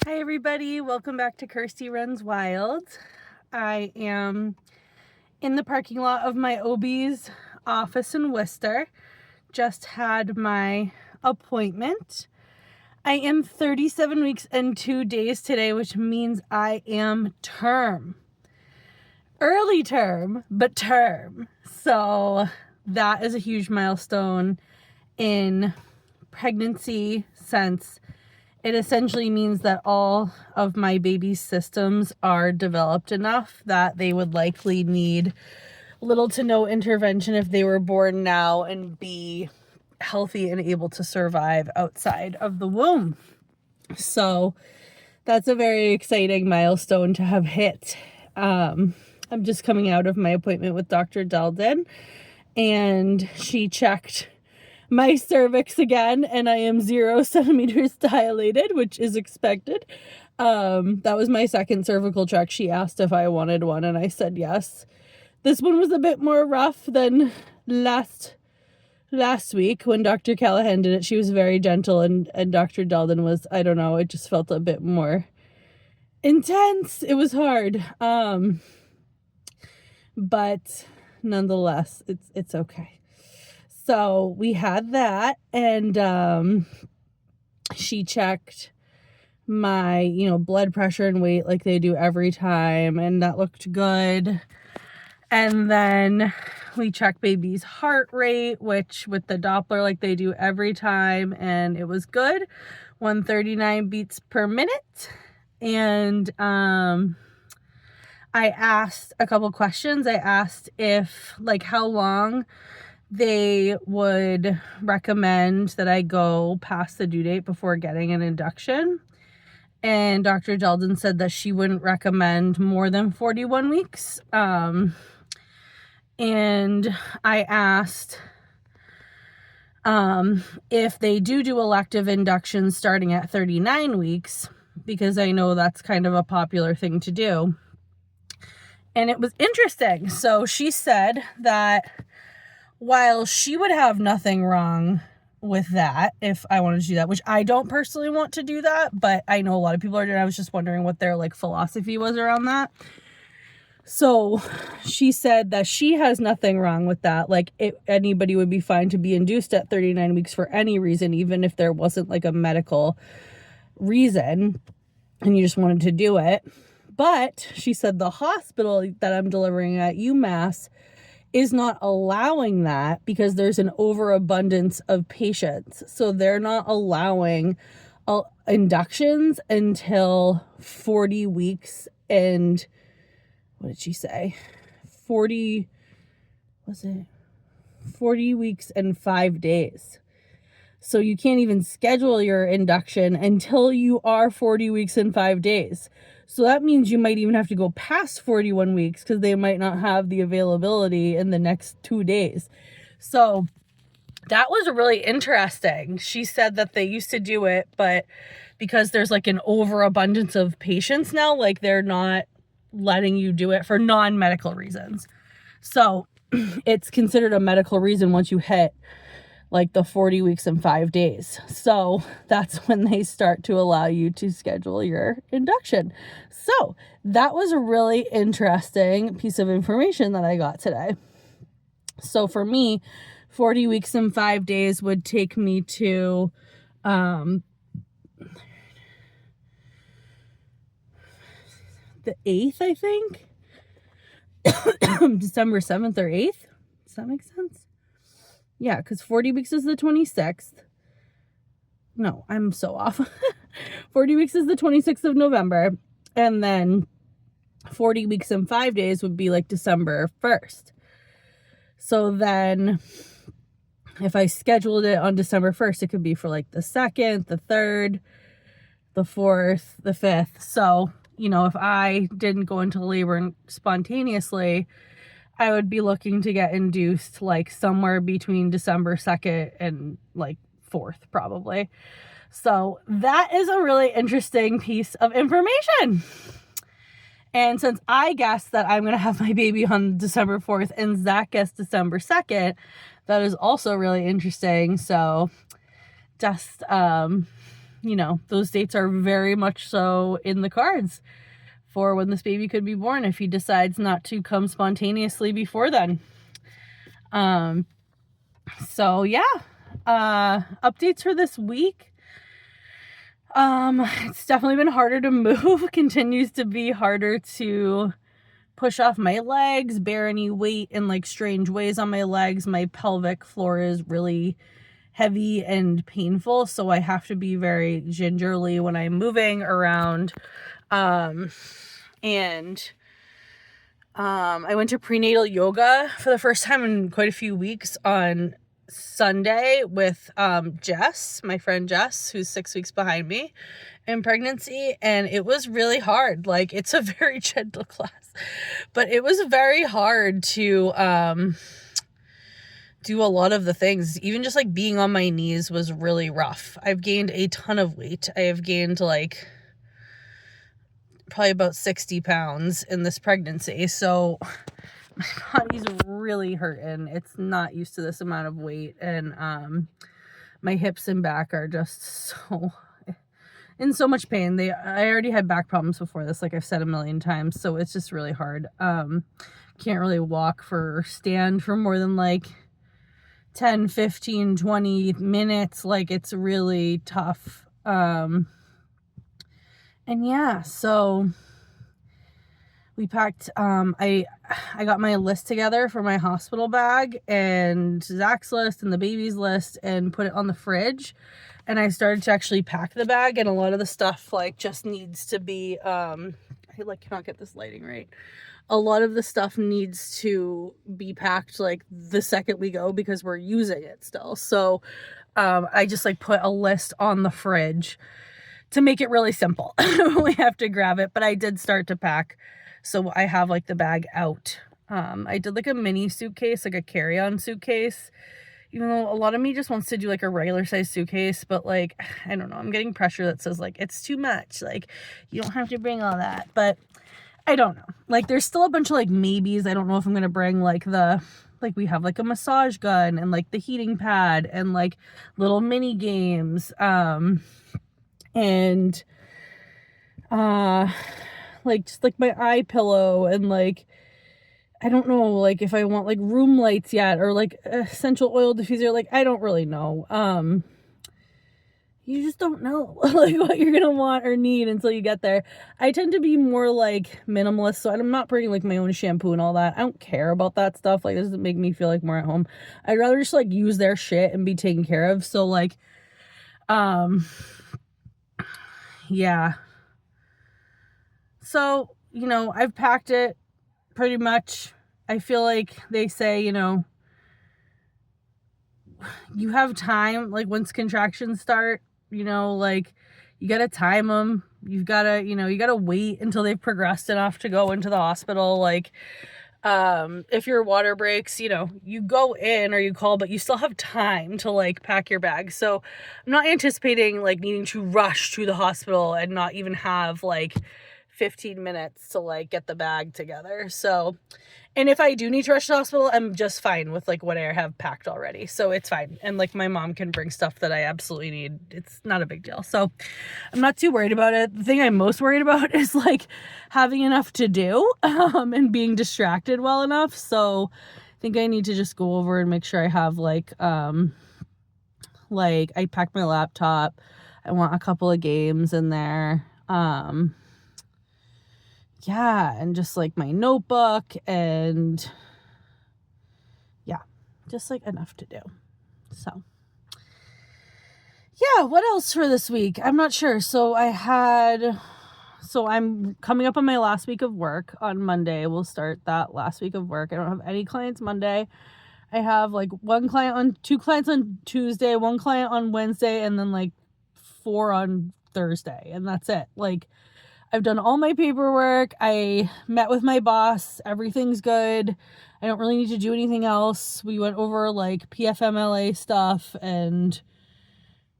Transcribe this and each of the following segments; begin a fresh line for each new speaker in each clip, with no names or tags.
Hi everybody, welcome back to Kirsty Runs Wild. I am in the parking lot of my OB's office in Worcester. Just had my appointment. I am 37 weeks and 2 days today, which means I am term. Early term, but term. So that is a huge milestone in pregnancy, since it essentially means that all of my baby's systems are developed enough that they would likely need little to no intervention if they were born now and be healthy and able to survive outside of the womb. So that's a very exciting milestone to have hit. I'm just coming out of my appointment with Dr. Delden, and she checked my cervix again, and I am 0 centimeters dilated, which is expected. That was my second cervical check. She asked if I wanted one, and I said yes. This one was a bit more rough than last week when Dr. Callahan did it. She was very gentle, and Dr. Delden was, I don't know, it just felt a bit more intense. It was hard. But nonetheless, it's okay. So we had that, and she checked my, blood pressure and weight like they do every time, and that looked good. And then we checked baby's heart rate, which with the Doppler like they do every time, and it was good. 139 beats per minute. And I asked a couple questions. I asked if, how long they would recommend that I go past the due date before getting an induction. And Dr. Delden said that she wouldn't recommend more than 41 weeks. And I asked if they do elective inductions starting at 39 weeks, because I know that's kind of a popular thing to do. And it was interesting. So she said that while she would have nothing wrong with that if I wanted to do that, which I don't personally want to do that, but I know a lot of people are doing. I was just wondering what their philosophy was around that. So she said that she has nothing wrong with that. Anybody would be fine to be induced at 39 weeks for any reason, even if there wasn't a medical reason and you just wanted to do it. But she said the hospital that I'm delivering at, UMass, is not allowing that because there's an overabundance of patients. So they're not allowing inductions until 40 weeks and, what did she say? 40 weeks and 5 days. So you can't even schedule your induction until you are 40 weeks and 5 days. So that means you might even have to go past 41 weeks because they might not have the availability in the next 2 days. So that was really interesting. She said that they used to do it, but because there's an overabundance of patients now, they're not letting you do it for non-medical reasons. So it's considered a medical reason once you hit the 40 weeks and 5 days. So that's when they start to allow you to schedule your induction. So that was a really interesting piece of information that I got today. So for me, 40 weeks and 5 days would take me to the 8th, I think. December 7th or 8th. Does that make sense? Yeah, because 40 weeks is the 26th. No, I'm so off. 40 weeks is the 26th of November. And then 40 weeks and 5 days would be December 1st. So then if I scheduled it on December 1st, it could be for the 2nd, the 3rd, the 4th, the 5th. So, if I didn't go into labor spontaneously, I would be looking to get induced somewhere between December 2nd and 4th probably. So that is a really interesting piece of information. And since I guessed that I'm going to have my baby on December 4th and Zach guessed December 2nd, that is also really interesting. So just you know, those dates are very much so in the cards for when this baby could be born if he decides not to come spontaneously before then. So yeah, updates for this week. It's definitely been harder to move, continues to be harder to push off my legs, bear any weight in like strange ways on my legs. My pelvic floor is really heavy and painful, so I have to be very gingerly when I'm moving around. I went to prenatal yoga for the first time in quite a few weeks on Sunday with Jess, my friend Jess, who's 6 weeks behind me in pregnancy, and it was really hard. Like, it's a very gentle class, but it was very hard to do a lot of the things. Even just like being on my knees was really rough. I've gained a ton of weight. I have gained like probably about 60 pounds in this pregnancy, so my body's really hurting. It's not used to this amount of weight, and my hips and back are just so in so much pain. I already had back problems before this, like I've said a million times, so it's just really hard. Can't really walk or stand for more than like 10, 15, 20 minutes. Like, it's really tough. And yeah, so we packed, I got my list together for my hospital bag and Zach's list and the baby's list and put it on the fridge. And I started to actually pack the bag, and a lot of the stuff like just needs to be, I like cannot get this lighting right. A lot of the stuff needs to be packed like the second we go because we're using it still. So, I just like put a list on the fridge to make it really simple. We have to grab it, but I did start to pack. So I have like the bag out. I did like a mini suitcase, like a carry-on suitcase, even though a lot of me just wants to do like a regular size suitcase, but like, I don't know, I'm getting pressure that says like, it's too much. Like, you don't have to bring all that, but I don't know. Like, there's still a bunch of like maybes. I don't know if I'm going to bring like we have like a massage gun and like the heating pad and like little mini games. And like just like my eye pillow, and like I don't know like if I want like room lights yet, or like essential oil diffuser. Like, I don't really know. You just don't know like what you're gonna want or need until you get there. I tend to be more like minimalist, so I'm not bringing like my own shampoo and all that. I don't care about that stuff. Like, it doesn't make me feel like more at home. I'd rather just like use their shit and be taken care of. So like, yeah. So, you know, I've packed it pretty much. I feel like they say, you know, you have time, like once contractions start, you know, like you got to time them. You've got to, you know, you got to wait until they've progressed enough to go into the hospital. Like, if your water breaks, you know, you go in or you call, but you still have time to like pack your bag. So I'm not anticipating like needing to rush to the hospital and not even have like 15 minutes to like get the bag together. So, and if I do need to rush to the hospital, I'm just fine with like what I have packed already. So it's fine. And like my mom can bring stuff that I absolutely need. It's not a big deal. So I'm not too worried about it. The thing I'm most worried about is like having enough to do, and being distracted well enough. So I think I need to just go over and make sure I have like I packed my laptop. I want a couple of games in there. Yeah, and just like my notebook, and yeah, just like enough to do. So yeah, what else for this week? I'm not sure. So I'm coming up on my last week of work on Monday. We'll start that last week of work. I don't have any clients Monday. I have like two clients on Tuesday, one client on Wednesday, and then like 4 on Thursday, and that's it. Like, I've done all my paperwork. I met with my boss. Everything's good. I don't really need to do anything else. We went over like PFMLA stuff and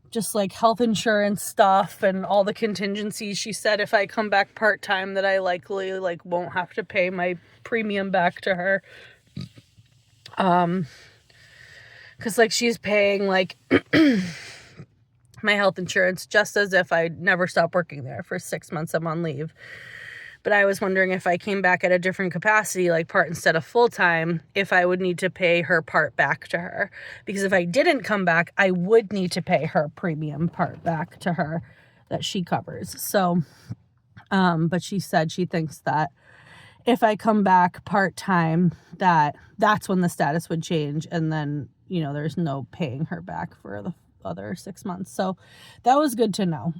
just like health insurance stuff and all the contingencies. She said if I come back part-time that I likely like won't have to pay my premium back to her. Cause like she's paying like my health insurance, just as if I never stopped working there. For 6 months I'm on leave. But I was wondering if I came back at a different capacity, like part instead of full-time, if I would need to pay her part back to her. Because if I didn't come back, I would need to pay her premium part back to her that she covers. So, but she said she thinks that if I come back part-time, that's when the status would change. And then, you know, there's no paying her back for the other 6 months. So that was good to know.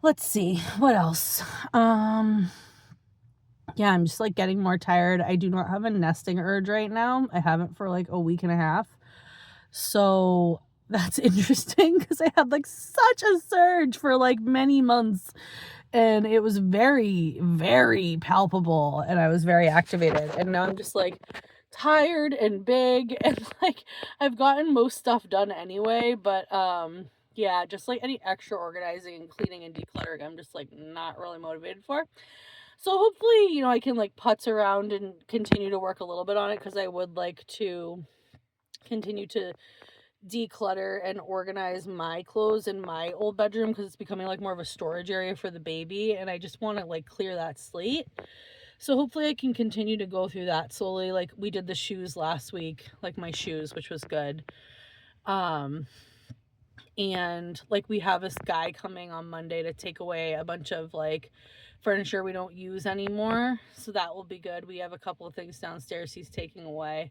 Let's see, what else? Yeah, I'm just like getting more tired. I do not have a nesting urge right now. I haven't for like a week and a half. So that's interesting because I had like such a surge for like many months and it was very, very palpable and I was very activated. And now I'm just like tired and big and like I've gotten most stuff done anyway, but yeah, just like any extra organizing and cleaning and decluttering, I'm just like not really motivated for. So hopefully, you know, I can like putz around and continue to work a little bit on it because I would like to continue to declutter and organize my clothes in my old bedroom because it's becoming like more of a storage area for the baby and I just want to like clear that slate. So hopefully I can continue to go through that slowly. Like we did the shoes last week, like my shoes, which was good. And like we have this guy coming on Monday to take away a bunch of like furniture we don't use anymore, so that will be good. We have a couple of things downstairs he's taking away,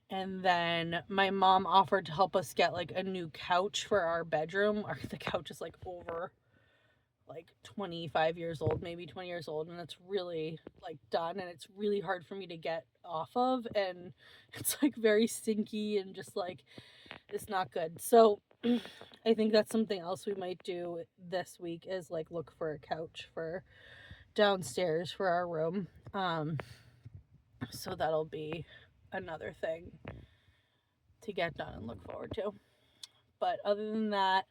and then my mom offered to help us get like a new couch for our bedroom. The couch is like over like 25 years old, maybe 20 years old, and it's really like done and it's really hard for me to get off of, and it's like very stinky and just like it's not good. So I think that's something else we might do this week is like look for a couch for downstairs for our room. So that'll be another thing to get done and look forward to. But other than that,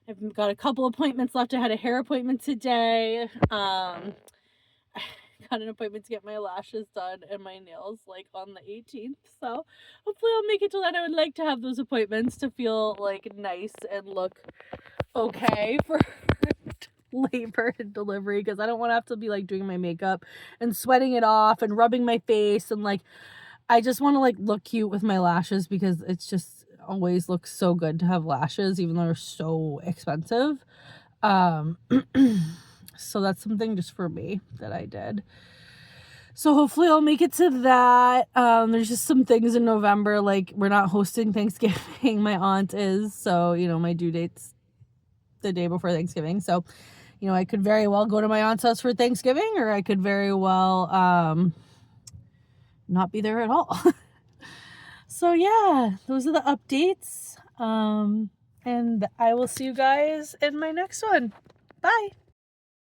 I've got a couple appointments left. I had a hair appointment today. I got an appointment to get my lashes done and my nails like on the 18th. So hopefully I'll make it till then. I would like to have those appointments to feel like nice and look okay for labor and delivery because I don't want to have to be like doing my makeup and sweating it off and rubbing my face and like I just want to like look cute with my lashes because it's just always looks so good to have lashes even though they're so expensive. So that's something just for me that I did. So hopefully I'll make it to that. There's just some things in November, like we're not hosting Thanksgiving. My aunt is, so, you know, my due date's the day before Thanksgiving. So, you know, I could very well go to my aunt's house for Thanksgiving or I could very well not be there at all. So yeah, those are the updates. And I will see you guys in my next one. Bye.